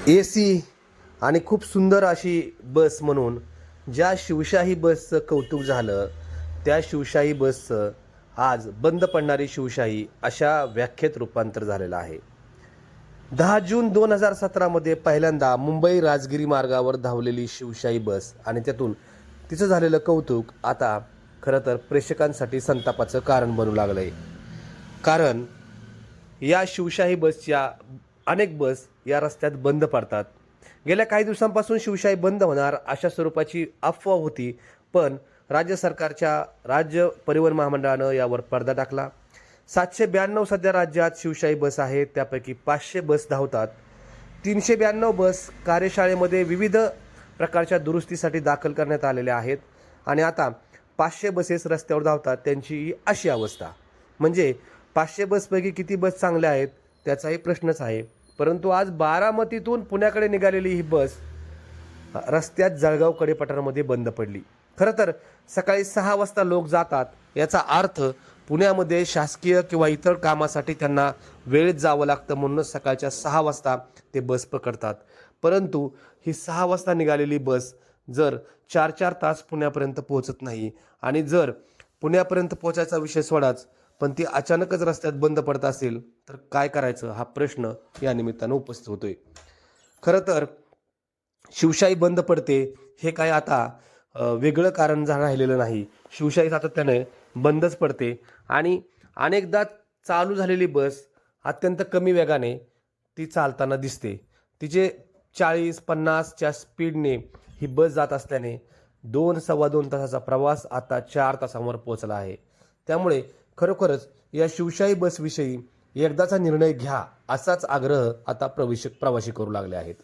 AC आणि खूप सुंदर अशी बस म्हणून ज्या शिवशाही बसचं कौतुक झालं, त्या शिवशाही बसचं आज बंद पडणारी शिवशाही अशा व्याख्येत रूपांतर झालेलं आहे. 10 जून 2017मध्ये पहिल्यांदा मुंबई राजगिरी मार्गावर धावलेली शिवशाही बस आणि त्यातून तिचं झालेलं कौतुक आता खरं तर प्रेक्षकांसाठी संतापाचं कारण बनू लागलं आहे. कारण या शिवशाही बसच्या अनेक बस या रस्त्यात बंद पडतात. गेल्या काही दिवसांपासून शिवशाही बंद होणार अशा स्वरूपाची अफवा होती, पण राज्य सरकारच्या राज्य परिवहन महामंडळानं यावर पडदा टाकला. 792 सध्या राज्यात शिवशाही बस आहेत, त्यापैकी 500 बस धावतात. 392 बस कार्यशाळेमध्ये विविध प्रकारच्या दुरुस्तीसाठी दाखल करण्यात आलेल्या आहेत आणि आता 500 बसेस रस्त्यावर धावतात. त्यांची अशी अवस्था म्हणजे 500 बसपैकी किती बस चांगल्या आहेत त्याचाही प्रश्नच आहे. परंतु आज बारामतीतून पुण्याकडे निघालेली ही बस रस्त्यात जळगाव कडेपठारामध्ये बंद पडली. खरं तर सकाळी 6 वाजता लोक जातात, याचा अर्थ पुण्यामध्ये शासकीय किंवा इतर कामासाठी त्यांना वेळेत जावं लागतं, म्हणूनच सकाळच्या 6 वाजता ते बस पकडतात. परंतु ही 6 वाजता निघालेली बस जर 4-4 तास पुण्यापर्यंत पोहोचत नाही आणि जर पुण्यापर्यंत पोहोचायचा विषय सोडाच, पण ती अचानकच रस्त्यात बंद पडत असेल तर काय करायचं हा प्रश्न या निमित्तानं उपस्थित होतोय. खरं तर शिवशाही बंद पडते हे काय आता वेगळं कारण राहिलेलं नाही. शिवशाही सातत्याने बंदच पडते आणि अनेकदा चालू झालेली बस अत्यंत कमी वेगाने ती चालताना दिसते. तिचे 40-50च्या स्पीडने ही बस जात असल्याने 2-2.25 तासाचा प्रवास आता 4 तासांवर पोहोचला आहे. त्यामुळे खरोखरच या शिवशाही बसविषयी एकदाचा निर्णय घ्या असाच आग्रह आता प्रवासी करू लागले आहेत.